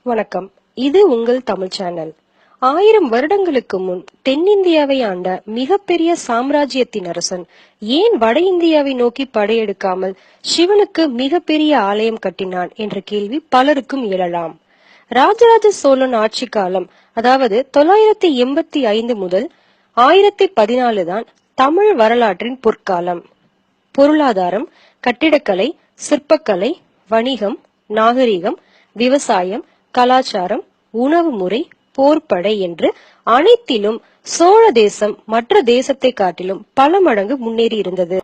வணக்கம். இது உங்கள் தமிழ் சேனல். 1000 வருடங்களுக்கு முன் தென்னிந்தியாவை ஆண்ட மிகப்பெரிய சாம்ராஜ்யத்தின் அரசன் ஏன் வட இந்தியாவை நோக்கி படையெடுக்காமல் சிவனுக்கு மிகப்பெரிய ஆலயம் கட்டினான் என்ற கேள்வி பலருக்கும் எழலாம். ராஜராஜ சோழன் ஆட்சி காலம், அதாவது 985 முதல் 1014 தான் தமிழ் வரலாற்றின் பொற்காலம். பொருளாதாரம், கட்டிடக்கலை, சிற்பக்கலை, வணிகம், நாகரிகம், விவசாயம், கலாச்சாரம், உணவு முறை, போர்ப்படை என்று அனைத்திலும் சோழ தேசம் மற்ற தேசத்தை காட்டிலும் பல மடங்கு முன்னேறி இருந்தது.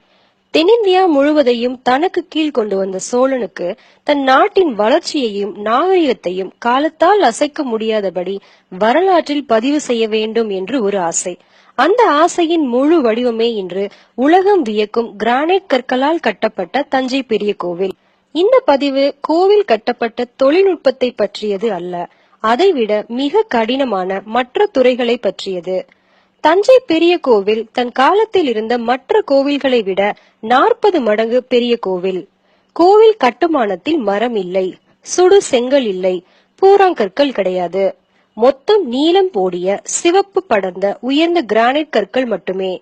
தென்னிந்தியா முழுவதையும் தனக்கு கீழ் கொண்டு வந்த சோழனுக்கு தன் நாட்டின் வளர்ச்சியையும் நாகரிகத்தையும் காலத்தால் அசைக்க முடியாதபடி வரலாற்றில் பதிவு செய்ய வேண்டும் என்று ஒரு ஆசை. அந்த ஆசையின் முழு வடிவமே இன்று உலகம் வியக்கும் கிரானைட் கற்களால் கட்டப்பட்ட தஞ்சை பெரிய கோவில். இந்த பதிவு கோவில் கட்டப்பட்ட தொழில்நுட்பத்தை பற்றியது அல்ல, அதைவிட மிக கடினமான மற்ற துறைகளை பற்றியது. தஞ்சை பெரிய கோவில் தன் காலத்தில் இருந்த மற்ற கோவில்களை விட 40 மடங்கு பெரிய கோவில். கோவில் கட்டுமானத்தில் மரம் இல்லை, சுடு செங்கல் இல்லை, பூராங்கற்கள் கிடையாது. மொத்தம் நீலம் போடிய சிவப்பு படர்ந்த உயர்ந்த கிரானைட் கற்கள் மட்டுமே.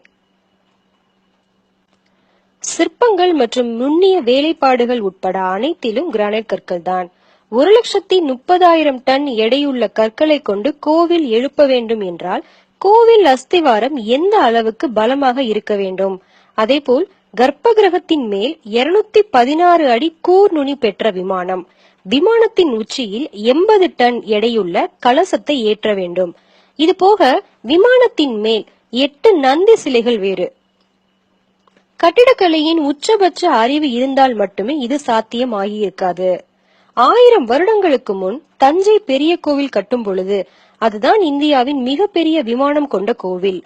சிற்பங்கள் மற்றும் நுண்ணிய வேலைப்பாடுகள் உட்பட அனைத்திலும் கிரானைட் கற்கள் தான். 1,30,000 டன் எடையுள்ள கற்களை கொண்டு கோவில் எழுப்ப வேண்டும் என்றால் கோவில் அஸ்திவாரம் எந்த அளவுக்கு பலமாக இருக்க வேண்டும். அதேபோல் கர்ப்ப கிரகத்தின் மேல் 216 அடி கூர்நுனி பெற்ற விமானம், விமானத்தின் உச்சியில் 80 டன் எடையுள்ள கலசத்தை ஏற்ற வேண்டும். இது போக விமானத்தின் மேல் 8 நந்தி சிலைகள் வேறு. கட்டிடக்கலையின் உச்சபட்ச அறிவு இருந்தால் மட்டுமே இது சாத்தியம் ஆகியிருக்காது. 1000 வருடங்களுக்கு முன் தஞ்சை பெரிய கோவில் கட்டும் பொழுது அதுதான் இந்தியாவின் மிகப்பெரிய விமானம் கொண்ட கோவில்.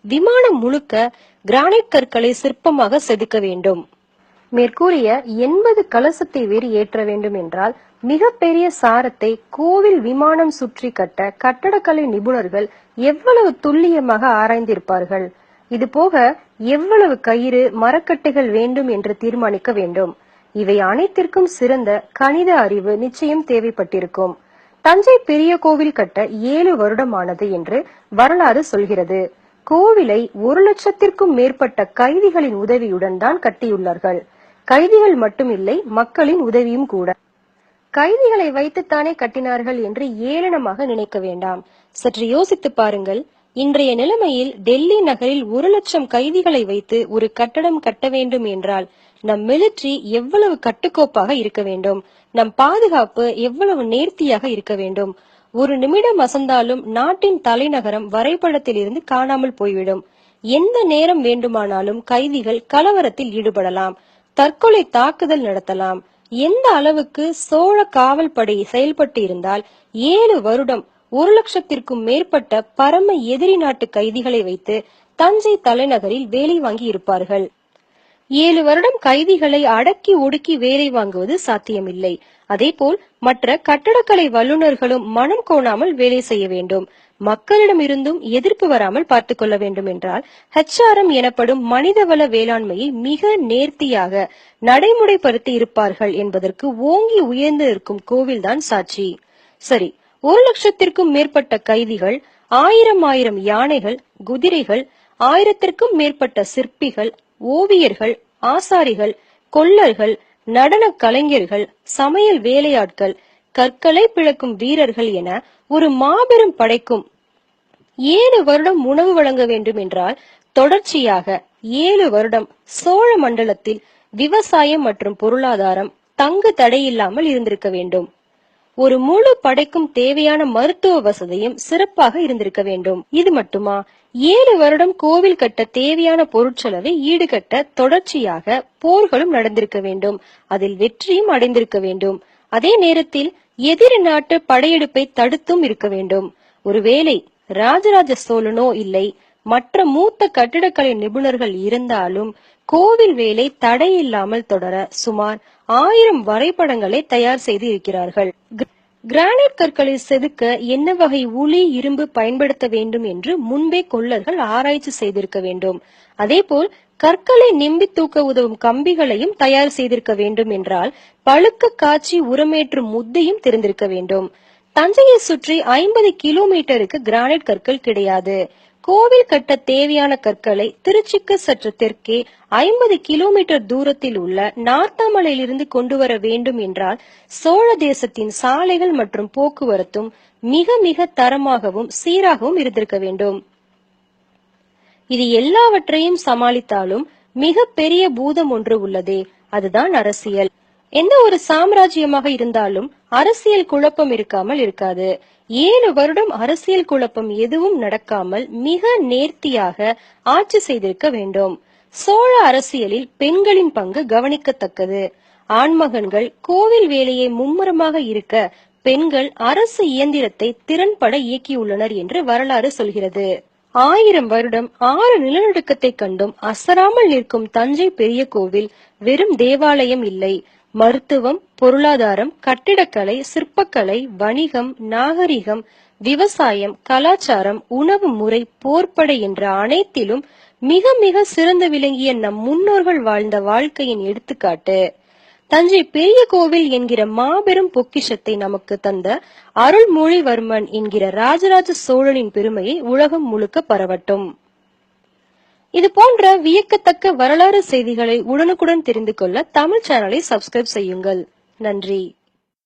விமானம் முழுக்க கிரானைட் கற்களை சிற்பமாக செதுக்க வேண்டும். மேற்கூறிய 80 கலசத்தை வேறு ஏற்ற வேண்டும் என்றால் மிகப்பெரிய சாரத்தை கோவில் விமானம் சுற்றி கட்ட கட்டடக்கலை நிபுணர்கள் எவ்வளவு துல்லியமாக ஆராய்ந்திருப்பார்கள். இது போக எவ்வளவு கயிறு, மரக்கட்டைகள் வேண்டும் என்று தீர்மானிக்க வேண்டும். இவை அனைத்திற்கும் சிறந்த கணித அறிவு நிச்சயம் தேவைப்பட்டிருக்கும். தஞ்சை பெரிய கோவில் கட்ட 7 வருடமானது என்று வரலாறு சொல்கிறது. கோவிலை 1,00,000க்கும் மேற்பட்ட கைதிகளின் உதவியுடன் தான் கட்டியுள்ளார்கள். கைதிகள் மட்டுமில்லை, மக்களின் உதவியும் கூட. கைதிகளை வைத்துத்தானே கட்டினார்கள் என்று ஏளனமாக நினைக்க வேண்டாம். சற்று யோசித்து பாருங்கள். இன்றைய நிலைமையில் டெல்லி நகரில் 1,00,000 கைதிகளை வைத்து ஒரு கட்டடம் கட்ட வேண்டும் என்றால் நம் மிலிட்டரி எவ்வளவு கட்டுக்கோப்பாக இருக்க வேண்டும், நம் பாதுகாப்பு எவ்வளவு நேர்த்தியாக இருக்க வேண்டும். ஒரு நிமிடம் அசந்தாலும் நாட்டின் தலைநகரம் வரைபடத்தில் இருந்து காணாமல் போய்விடும். எந்த நேரம் வேண்டுமானாலும் கைதிகள் கலவரத்தில் ஈடுபடலாம், தற்கொலை தாக்குதல் நடத்தலாம். எந்த அளவுக்கு சோழ காவல் படை செயல்பட்டு இருந்தால் 7 வருடம் 1,00,000க்கும் மேற்பட்ட பரம எதிரி நாட்டு கைதிகளை வைத்து தஞ்சை தலைநகரில் வேலை வாங்கி இருப்பார்கள். 7 வருடம் கைதிகளை அடக்கி ஒடுக்கி வேலை வாங்குவது சாத்தியமில்லை. அதேபோல் மற்ற கட்டடக்கலை வல்லுநர்களும் மனம் கோணாமல் வேலை செய்ய வேண்டும். மக்களிடம் இருந்தும் எதிர்ப்பு வராமல் பார்த்துக் கொள்ள வேண்டும் என்றால் HRM எனப்படும் மனிதவள வேளாண்மையை மிக நேர்த்தியாக நடைமுறைப்படுத்தி இருப்பார்கள் என்பதற்கு ஓங்கி உயர்ந்து இருக்கும் கோவில்தான் சாட்சி. சரி, 1,00,000க்கும் மேற்பட்ட கைதிகள், 1000 யானைகள், குதிரைகள், 1000க்கும் மேற்பட்ட சிற்பிகள், ஓவியர்கள், ஆசாரிகள், கொல்லர்கள், நடன கலைஞர்கள், சமையல் வேலையாட்கள், கற்களை பிளக்கும் வீரர்கள் என ஒரு மாபெரும் படைக்கும் 7 வருடம் உணவு வழங்க வேண்டும் என்றால் தொடர்ச்சியாக 7 வருடம் சோழ மண்டலத்தில் விவசாயம் மற்றும் பொருளாதாரம் தங்கு தடையில்லாமல் இருந்திருக்க வேண்டும். ஒரு முழு படைக்கும் தேவையான மருத்துவ வசதியும் சிறப்பாக இருந்திருக்க வேண்டும். இது மட்டுமா, 7 வருடம் கோவில் கட்ட தேவையான பொருட்செலவை ஈடுகட்ட தொடர்ச்சியாக போர்களும் நடந்திருக்க வேண்டும். அதில் வெற்றியும் அடைந்திருக்க வேண்டும். அதே நேரத்தில் எதிரி நாட்டு படையெடுப்பை தடுத்தும் இருக்க வேண்டும். ஒருவேளை ராஜராஜ சோழனோ இல்லை மற்ற மூத்த கட்டிடக்கலை நிபுணர்கள் இருந்தாலும் கோவில் வேலை தடையில்லாமல் தொடர சுமார் 1000 வரைபடங்களை தயார் செய்து இருக்கிறார்கள். கிரானைட் கற்களை செதுக்க என்ன வகை உளி, இரும்பு பயன்படுத்த வேண்டும் என்று முன்பே கொல்லர்கள் ஆராய்ச்சி செய்திருக்க வேண்டும். அதேபோல் கற்களை நிம்பி தூக்க உதவும் கம்பிகளையும் தயார் செய்திருக்க வேண்டும் என்றால் பழுக்க காய்ச்சி உரமேற்றும் முத்தையும் தெரிந்திருக்க வேண்டும். தஞ்சையை சுற்றி 50 கிலோமீட்டருக்கு கிரானைட் கற்கள் கிடையாது. கோவில் கட்ட தேவையான கற்களை திருச்சிக்கு சற்று தெற்கே 50 கிலோமீட்டர் தூரத்தில் உள்ள நார்த்தாமலையிலிருந்து கொண்டு வர வேண்டும் என்றால் சோழ தேசத்தின் சாலைகள் மற்றும் போக்குவரத்தும் மிக மிக தரமாகவும் சீராகவும் இருந்திருக்க வேண்டும். இது எல்லாவற்றையும் சமாளித்தாலும் மிக பெரிய பூதம் ஒன்று உள்ளதே, அதுதான் அரசியல். எந்த ஒரு சாம்ராஜ்யமாக இருந்தாலும் அரசியல் குழப்பம் இருக்காமல் இருக்காது. 7 வருடம் அரசியல் குழப்பம் எதுவும் நடக்காமல் மிக நேர்த்தியாக ஆட்சி செய்திருக்க வேண்டும். சோழ அரசியலில் பெண்களின் பங்கு கவனிக்கத்தக்கது. ஆண்மகன்கள் கோவில் வேலையை மும்முரமாக இருக்க பெண்கள் அரசு இயந்திரத்தை திறன்பட இயக்கியுள்ளனர் என்று வரலாறு சொல்கிறது. 1000 வருடம் 6 நிலநடுக்கத்தை கண்டும் அசராமல் நிற்கும் தஞ்சை பெரிய கோவில் வெறும் தேவாலயம் இல்லை. மருத்துவம், பொருளாதாரம், கட்டிடக்கலை, சிற்பக்கலை, வணிகம், நாகரிகம், விவசாயம், கலாச்சாரம், உணவு முறை, போர்ப்படை என்ற அனைத்திலும் மிக மிக சிறந்து விளங்கிய நம் முன்னோர்கள் வாழ்ந்த வாழ்க்கையின் எடுத்துக்காட்டு. தஞ்சை பெரிய கோவில் என்கிற மாபெரும் பொக்கிஷத்தை நமக்கு தந்த அருள்மொழிவர்மன் என்கிற ராஜராஜ சோழனின் பெருமையை உலகம் முழுக்க பரவட்டும். இது போன்ற வியக்கத்தக்க வரலாறு செய்திகளை உடனுக்குடன் தெரிந்து கொள்ள தமிழ் சேனலை சப்ஸ்கிரைப் செய்யுங்கள். நன்றி.